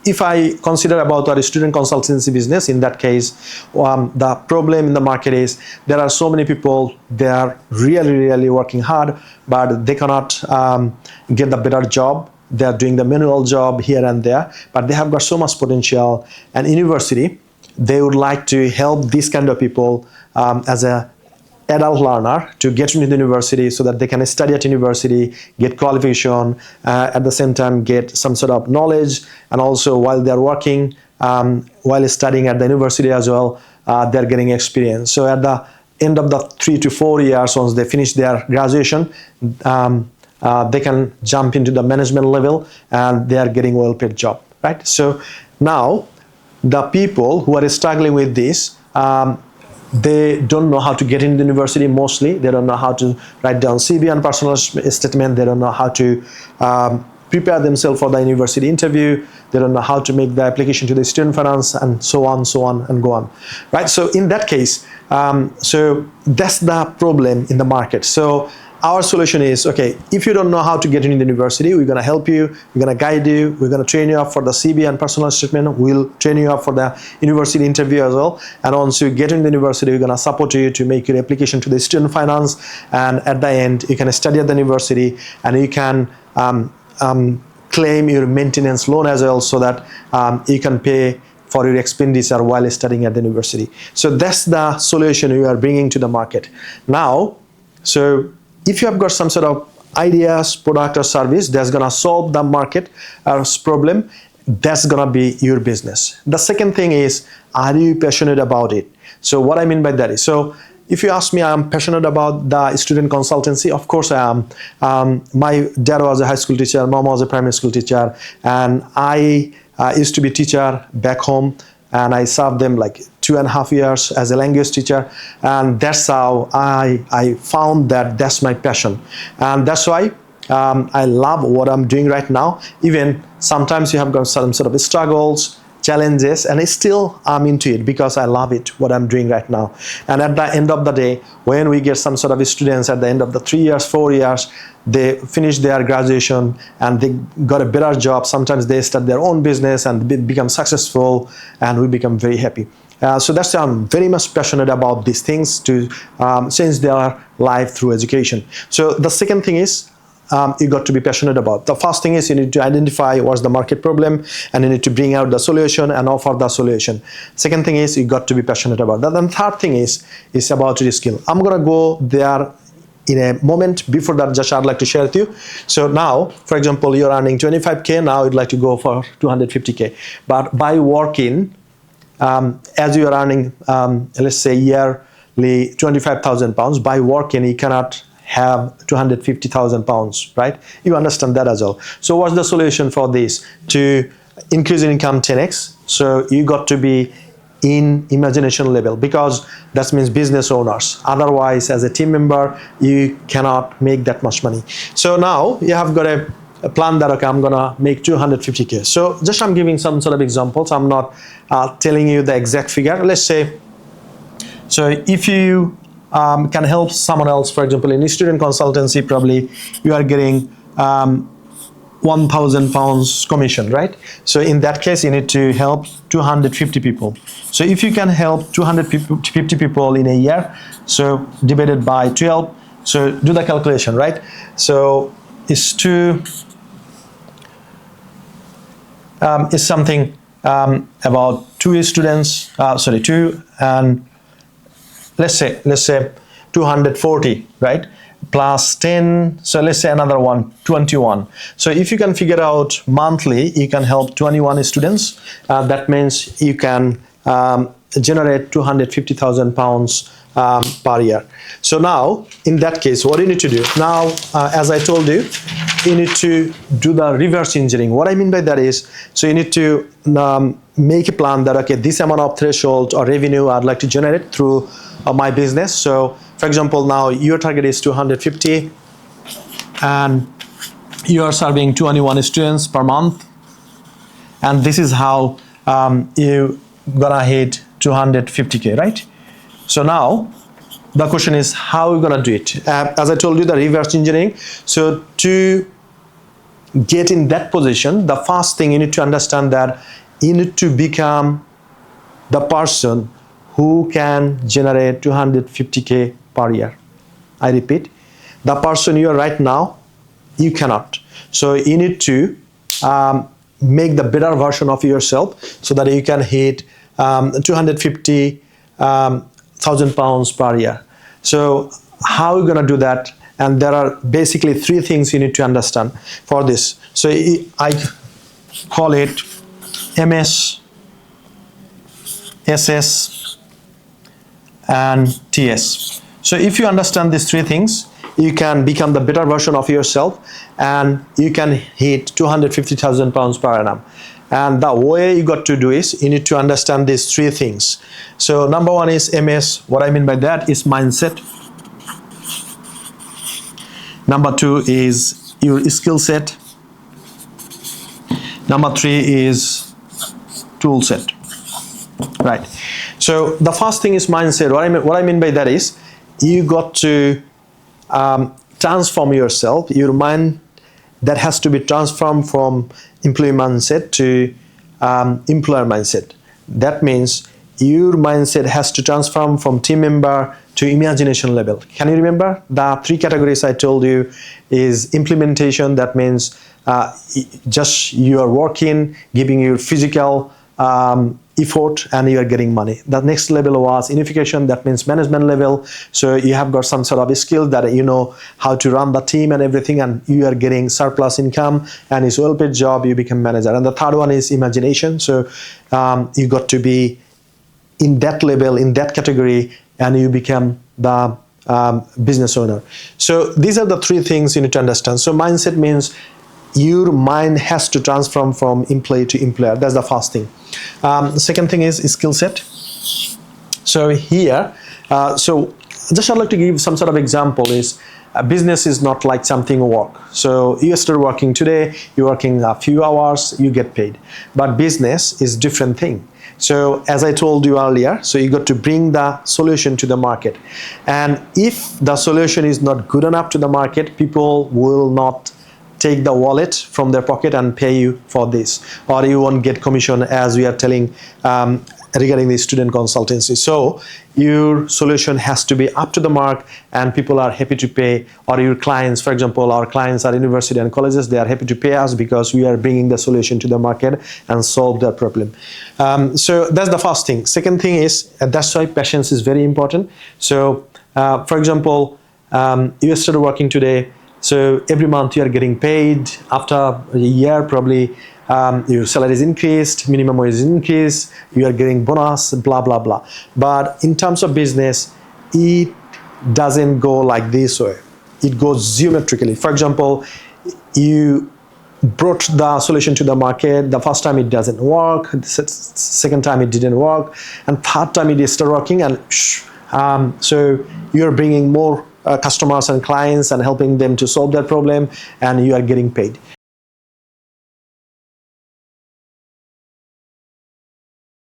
If I consider about our student consultancy business, in that case, the problem in the market is there are so many people, they are really working hard, but they cannot get the better job. They are doing the manual job here and there, but they have got so much potential. And university, they would like to help these kind of people as a adult learner to get into the university so that they can study at university, get qualification, at the same time get some sort of knowledge, and also while they're working, while studying at the university as well, they're getting experience. So at the end of the 3 to 4 years, once they finish their graduation, they can jump into the management level and they are getting well-paid job, right? So now the people who are struggling with this, they don't know how to get into the university mostly. They don't know how to write down CV and personal statement. They don't know how to prepare themselves for the university interview. They don't know how to make the application to the student finance, and so on and go on, right? So in that case, so that's the problem in the market. So our solution is, okay, if you don't know how to get into the university, we're going to help you, we're going to guide you, we're going to train you up for the CV and personal statement, we'll train you up for the university interview as well, and once you get into the university, we're going to support you to make your application to the student finance, and at the end, you can study at the university, and you can claim your maintenance loan as well, so that you can pay for your expenditure while studying at the university. So that's the solution we are bringing to the market. Now, so if you have got some sort of ideas, product or service that's gonna solve the market problem, that's gonna be your business. The second thing is, are you passionate about it? So what I mean by that is, so if you ask me, I'm passionate about the student consultancy. Of course I am. My dad was a high school teacher, mom was a primary school teacher, and I used to be teacher back home, and I served them like 2.5 years as a language teacher, and that's how I found that that's my passion, and that's why I love what I'm doing right now. Even sometimes you have got some sort of struggles, challenges, and still I'm into it because I love it, what I'm doing right now. And at the end of the day, when we get some sort of students at the end of the 3 years, 4 years, they finish their graduation and they got a better job. Sometimes they start their own business and become successful, and we become very happy. So that's why I'm very much passionate about these things, to change their life through education. So the second thing is, you got to be passionate about. The first thing is you need to identify what's the market problem, and you need to bring out the solution and offer the solution. Second thing is you got to be passionate about that. And third thing is about your skill. I'm gonna go there in a moment. Before that, just I'd like to share with you. So now, for example, you're earning 25K, now you'd like to go for 250K. But by working, as you are earning, let's say yearly 25,000 pounds, by working you cannot have 250,000 pounds, right? You understand that as well. So what's the solution for this? To increase your income 10x, so you got to be in imagination level, because that means business owners. Otherwise, as a team member, you cannot make that much money. So now you have got a plan that, okay, I'm gonna make 250K. So just I'm giving some sort of examples. I'm not telling you the exact figure. Let's say, so if you can help someone else, for example, in student consultancy, probably you are getting 1,000 pounds commission, right? So in that case, you need to help 250 people. So if you can help 250 people in a year, so divided by 12, so do the calculation, right? So it's is something about 2 students, two, and let's say 240, right? Plus 10, so let's say another one, 21. So if you can figure out monthly, you can help 21 students. That means you can generate 250,000 pounds per year. So now, in that case, what do you need to do? Now, as I told you, you need to do the reverse engineering. What I mean by that is, so you need to make a plan that, okay, this amount of threshold or revenue I'd like to generate through my business. So for example, now your target is 250 and you are serving 21 students per month, and this is how you gonna hit 250K, right? So now the question is, how are you gonna do it? As I told you, the reverse engineering. So to get in that position, the first thing you need to understand that you need to become the person who can generate 250K per year. I repeat, the person you are right now, you cannot. So you need to make the better version of yourself so that you can hit 250,000 pounds per year. So how are you going to do that? And there are basically three things you need to understand for this. So I call it MS, SS, and TS. So if you understand these three things, you can become the better version of yourself and you can hit 250,000 pounds per annum. And the way you got to do is you need to understand these three things. So number one is MS. What I mean by that is mindset. Number two is your skill set. Number three is tool set. Right. So the first thing is mindset. What I mean by that is you got to transform yourself. Your mind that has to be transformed from employee mindset to employer mindset. That means your mindset has to transform from team member to imagination level. Can you remember the three categories I told you? Is implementation, that means just you are working, giving your physical effort and you are getting money. The next level was unification, that means management level. So you have got some sort of a skill that you know how to run the team and everything, and you are getting surplus income and it's a well-paid job, you become manager. And the third one is imagination. So you got to be in that level, in that category, and you become the business owner. So these are the three things you need to understand. So mindset means your mind has to transform from employee to employer. That's the first thing. Second thing is skill set. So here, so just I'd like to give some sort of example is business is not like something work. So you start working today, you're working a few hours, you get paid. But business is different thing. So as I told you earlier, so you got to bring the solution to the market. And if the solution is not good enough to the market, people will not take the wallet from their pocket and pay you for this, or you won't get commission, as we are telling regarding the student consultancy. So your solution has to be up to the mark and people are happy to pay, or your clients, for example, our clients are university and colleges, they are happy to pay us because we are bringing the solution to the market and solve their problem. So that's the first thing. Second thing is, that's why patience is very important. So for example, you started working today, so every month you are getting paid. After a year, probably your salary is increased, minimum wage is increased, you are getting bonus, blah, blah, blah. But in terms of business, it doesn't go like this way. It goes geometrically. For example, you brought the solution to the market. The first time it doesn't work, the second time it didn't work, and third time it started working, and so you're bringing more customers and clients and helping them to solve that problem, and you are getting paid.